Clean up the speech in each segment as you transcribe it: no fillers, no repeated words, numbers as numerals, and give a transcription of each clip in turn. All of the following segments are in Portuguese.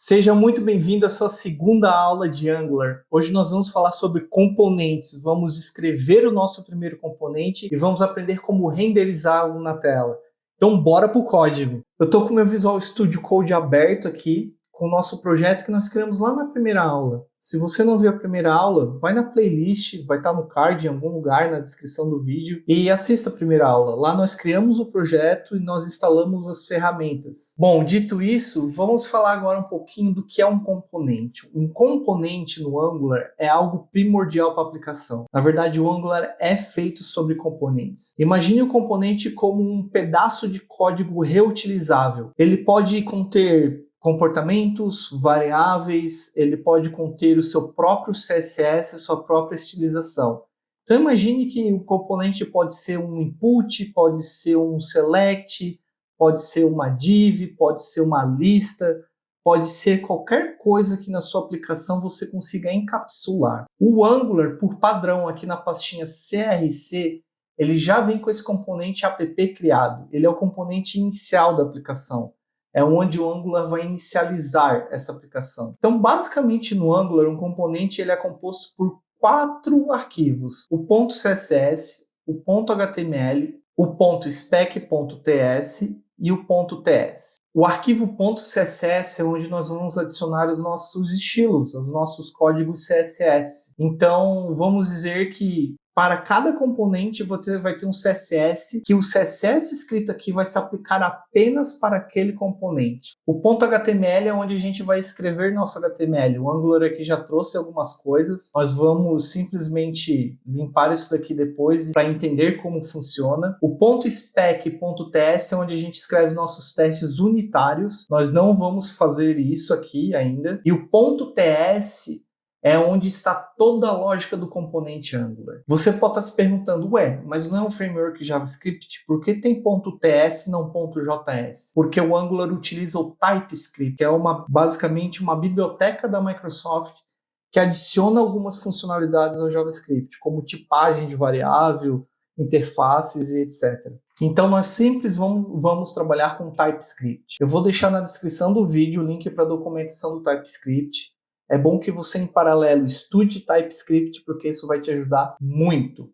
Seja muito bem-vindo à sua segunda aula de Angular. Hoje nós vamos falar sobre componentes. Vamos escrever o nosso primeiro componente e vamos aprender como renderizá-lo na tela. Então, bora para o código. Eu estou com o meu Visual Studio Code aberto aqui, com o nosso projeto que nós criamos lá na primeira aula. Se você não viu a primeira aula, vai na playlist, vai estar no card em algum lugar na descrição do vídeo e assista a primeira aula. Lá nós criamos o projeto e nós instalamos as ferramentas. Bom, dito isso, vamos falar agora um pouquinho do que é um componente. Um componente no Angular é algo primordial para a aplicação. Na verdade, o Angular é feito sobre componentes. Imagine o componente como um pedaço de código reutilizável. Ele pode conter comportamentos, variáveis, ele pode conter o seu próprio CSS, sua própria estilização. Então imagine que o componente pode ser um input, pode ser um select, pode ser uma div, pode ser uma lista, pode ser qualquer coisa que na sua aplicação você consiga encapsular. O Angular, por padrão, aqui na pastinha CRC, ele já vem com esse componente app criado. Ele é o componente inicial da aplicação. É onde o Angular vai inicializar essa aplicação. Então, basicamente, no Angular, um componente ele é composto por 4 arquivos. O .css, o .html, o .spec.ts e o .ts. O arquivo .css é onde nós vamos adicionar os nossos estilos, os nossos códigos CSS. Então, vamos dizer que para cada componente você vai ter um CSS, que o CSS escrito aqui vai se aplicar apenas para aquele componente. O .html é onde a gente vai escrever nosso HTML. O Angular aqui já trouxe algumas coisas. Nós vamos simplesmente limpar isso daqui depois para entender como funciona. O .spec.ts é onde a gente escreve nossos testes unitários. Nós não vamos fazer isso aqui ainda. E o .ts é onde está toda a lógica do componente Angular. Você pode estar se perguntando, mas não é um framework JavaScript? Por que tem .ts e não .js? Porque o Angular utiliza o TypeScript, que é basicamente uma biblioteca da Microsoft que adiciona algumas funcionalidades ao JavaScript, como tipagem de variável, interfaces e etc. Então nós sempre vamos trabalhar com TypeScript. Eu vou deixar na descrição do vídeo o link para a documentação do TypeScript. É bom que você, em paralelo, estude TypeScript, porque isso vai te ajudar muito.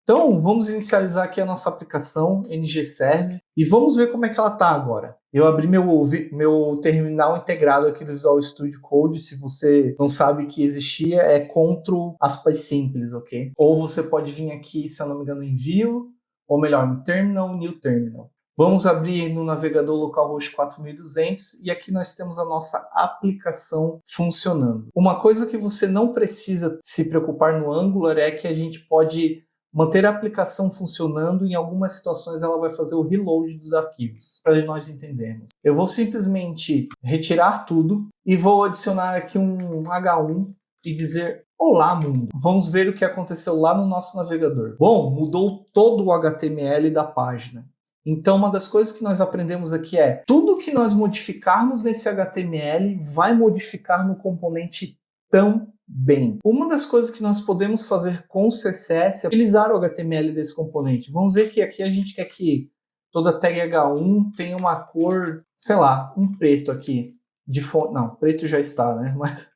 Então, vamos inicializar aqui a nossa aplicação ngServe e vamos ver como é que ela está agora. Eu abri meu terminal integrado aqui do Visual Studio Code. Se você não sabe que existia, é Ctrl aspas simples, ok? Ou você pode vir aqui, se eu não me engano, em View, ou melhor, em Terminal, New Terminal. Vamos abrir no navegador localhost 4200 e aqui nós temos a nossa aplicação funcionando. Uma coisa que você não precisa se preocupar no Angular é que a gente pode manter a aplicação funcionando. Em algumas situações ela vai fazer o reload dos arquivos, para nós entendermos. Eu vou simplesmente retirar tudo e vou adicionar aqui um H1 e dizer: olá, mundo. Vamos ver o que aconteceu lá no nosso navegador. Bom, mudou todo o HTML da página. Então, uma das coisas que nós aprendemos aqui é tudo que nós modificarmos nesse HTML vai modificar no componente também. Uma das coisas que nós podemos fazer com o CSS é utilizar o HTML desse componente. Vamos ver que aqui a gente quer que toda tag H1 tenha uma cor, sei lá, um preto aqui. De fonte. Não, preto já está, né? Mas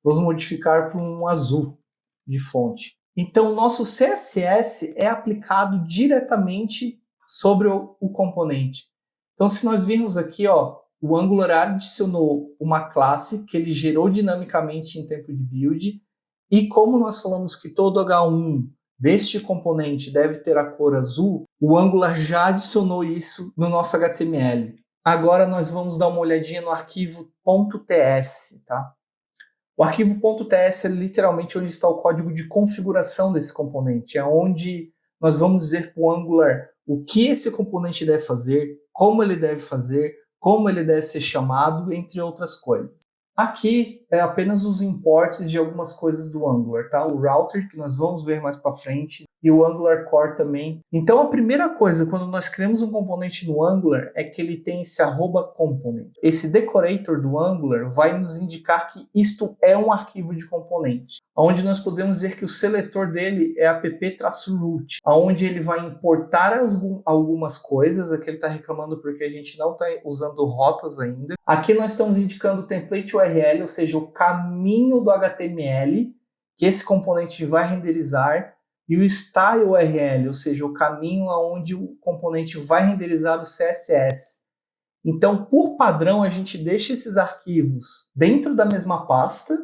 vamos modificar para um azul de fonte. Então, o nosso CSS é aplicado diretamente sobre o componente. Então, se nós virmos aqui, o Angular adicionou uma classe que ele gerou dinamicamente em tempo de build, e como nós falamos que todo H1 deste componente deve ter a cor azul, o Angular já adicionou isso no nosso HTML. Agora nós vamos dar uma olhadinha no arquivo .ts, tá? O arquivo .ts é literalmente onde está o código de configuração desse componente, é onde nós vamos dizer para o Angular o que esse componente deve fazer, como ele deve fazer, como ele deve ser chamado, entre outras coisas. Aqui é apenas os imports de algumas coisas do Angular, tá? O router, que nós vamos ver mais para frente. e o Angular Core também. Então a primeira coisa, quando nós criamos um componente no Angular, é que ele tem esse @component. Esse decorator do Angular vai nos indicar que isto é um arquivo de componente, onde nós podemos dizer que o seletor dele é app-root, onde ele vai importar algumas coisas. Aqui ele está reclamando porque a gente não está usando rotas ainda. Aqui nós estamos indicando o template URL, ou seja, o caminho do HTML que esse componente vai renderizar, e o style URL, ou seja, o caminho aonde o componente vai renderizar o CSS. Então, por padrão, a gente deixa esses arquivos dentro da mesma pasta,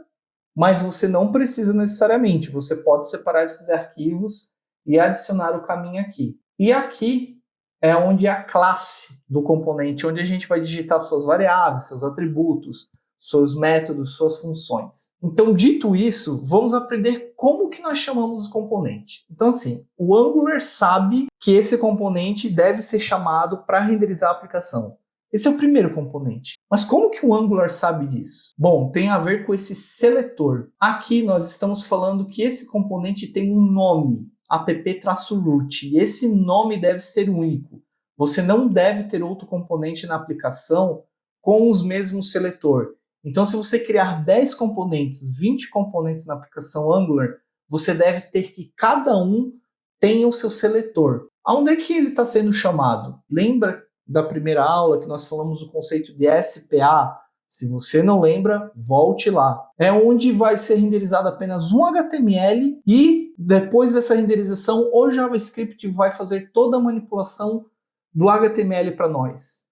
mas você não precisa necessariamente. Você pode separar esses arquivos e adicionar o caminho aqui. E aqui é onde é a classe do componente, onde a gente vai digitar suas variáveis, seus atributos, seus métodos, suas funções. Então, dito isso, vamos aprender como que nós chamamos o componente. Então, assim, o Angular sabe que esse componente deve ser chamado para renderizar a aplicação. Esse é o primeiro componente. Mas como que o Angular sabe disso? Bom, tem a ver com esse seletor. Aqui nós estamos falando que esse componente tem um nome, app-root, e esse nome deve ser único. Você não deve ter outro componente na aplicação com os mesmos seletor. Então, se você criar 10 componentes, 20 componentes na aplicação Angular, você deve ter que cada um tenha o seu seletor. Aonde é que ele está sendo chamado? Lembra da primeira aula que nós falamos do conceito de SPA? Se você não lembra, volte lá. É onde vai ser renderizado apenas um HTML e depois dessa renderização, o JavaScript vai fazer toda a manipulação do HTML para nós.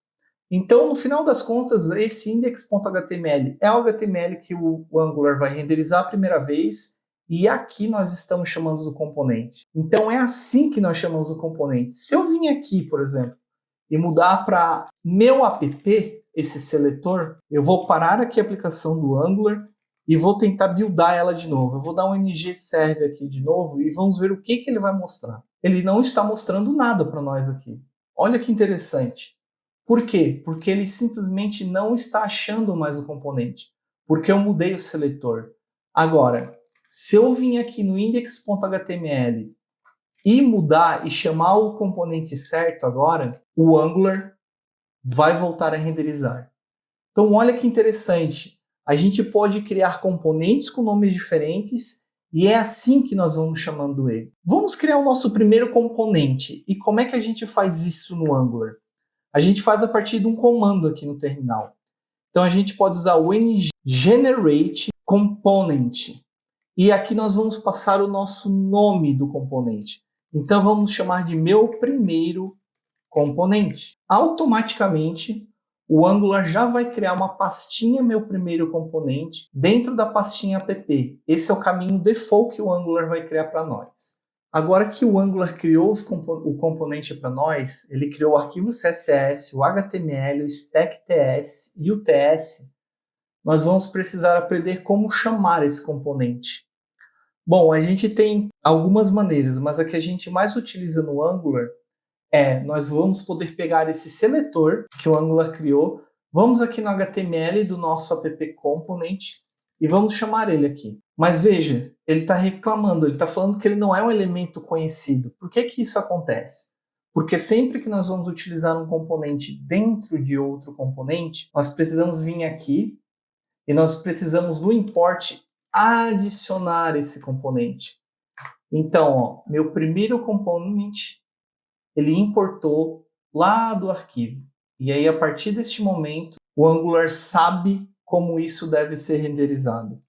Então, no final das contas, esse index.html é o HTML que o Angular vai renderizar a primeira vez, e aqui nós estamos chamando o componente. Então, é assim que nós chamamos o componente. Se eu vim aqui, por exemplo, e mudar para meu app, esse seletor, eu vou parar aqui a aplicação do Angular e vou tentar buildar ela de novo. Eu vou dar um ng-serve aqui de novo e vamos ver o que ele vai mostrar. Ele não está mostrando nada para nós aqui. Olha que interessante. Por quê? Porque ele simplesmente não está achando mais o componente, porque eu mudei o seletor. Agora, se eu vim aqui no index.html e mudar e chamar o componente certo agora, o Angular vai voltar a renderizar. Então, olha que interessante. A gente pode criar componentes com nomes diferentes e é assim que nós vamos chamando ele. Vamos criar o nosso primeiro componente. E como é que a gente faz isso no Angular? A gente faz a partir de um comando aqui no terminal. Então, a gente pode usar o ng-generate component. E aqui nós vamos passar o nosso nome do componente. Então, vamos chamar de meu primeiro componente. Automaticamente, o Angular já vai criar uma pastinha meu primeiro componente dentro da pastinha app. Esse é o caminho default que o Angular vai criar para nós. Agora que o Angular criou o componente para nós, ele criou o arquivo CSS, o HTML, o spec.ts e o TS, nós vamos precisar aprender como chamar esse componente. Bom, a gente tem algumas maneiras, mas a que a gente mais utiliza no Angular nós vamos poder pegar esse seletor que o Angular criou, vamos aqui no HTML do nosso app component e vamos chamar ele aqui. Mas veja, ele está reclamando, ele está falando que ele não é um elemento conhecido. Por que que isso acontece? Porque sempre que nós vamos utilizar um componente dentro de outro componente, nós precisamos vir aqui e nós precisamos no import adicionar esse componente. Então, ó, meu primeiro componente, ele importou lá do arquivo. E aí, a partir deste momento, o Angular sabe como isso deve ser renderizado.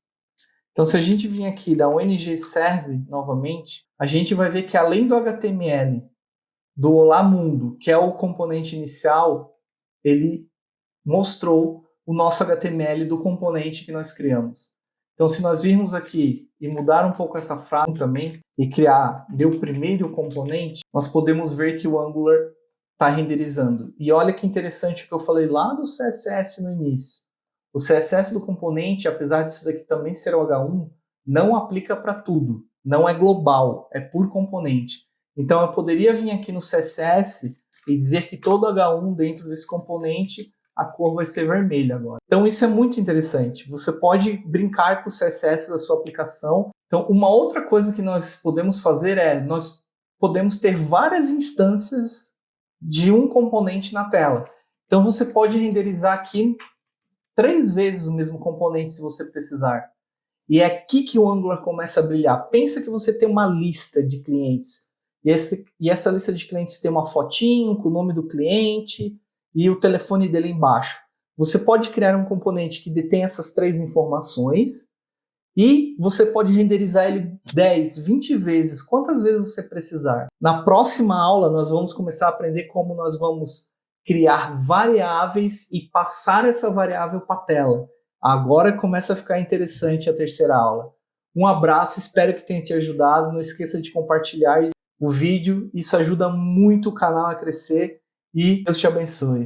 Então, se a gente vir aqui e dar um ng-serve novamente, a gente vai ver que além do HTML, do Olá Mundo, que é o componente inicial, ele mostrou o nosso HTML do componente que nós criamos. Então, se nós virmos aqui e mudar um pouco essa frase também e criar meu primeiro componente, nós podemos ver que o Angular está renderizando. E olha que interessante o que eu falei lá do CSS no início. O CSS do componente, apesar disso daqui também ser o H1, não aplica para tudo. Não é global, é por componente. Então, eu poderia vir aqui no CSS e dizer que todo H1 dentro desse componente, a cor vai ser vermelha agora. Então, isso é muito interessante. Você pode brincar com o CSS da sua aplicação. Então, uma outra coisa que nós podemos fazer nós podemos ter várias instâncias de um componente na tela. Então você pode renderizar aqui 3 vezes o mesmo componente se você precisar. E é aqui que o Angular começa a brilhar. Pensa que você tem uma lista de clientes. E essa lista de clientes tem uma fotinho com o nome do cliente e o telefone dele embaixo. Você pode criar um componente que detém essas 3 informações e você pode renderizar ele 10, 20 vezes, quantas vezes você precisar. Na próxima aula, nós vamos começar a aprender como nós vamos criar variáveis e passar essa variável para a tela. Agora começa a ficar interessante a terceira aula. Um abraço, espero que tenha te ajudado. Não esqueça de compartilhar o vídeo, isso ajuda muito o canal a crescer e Deus te abençoe.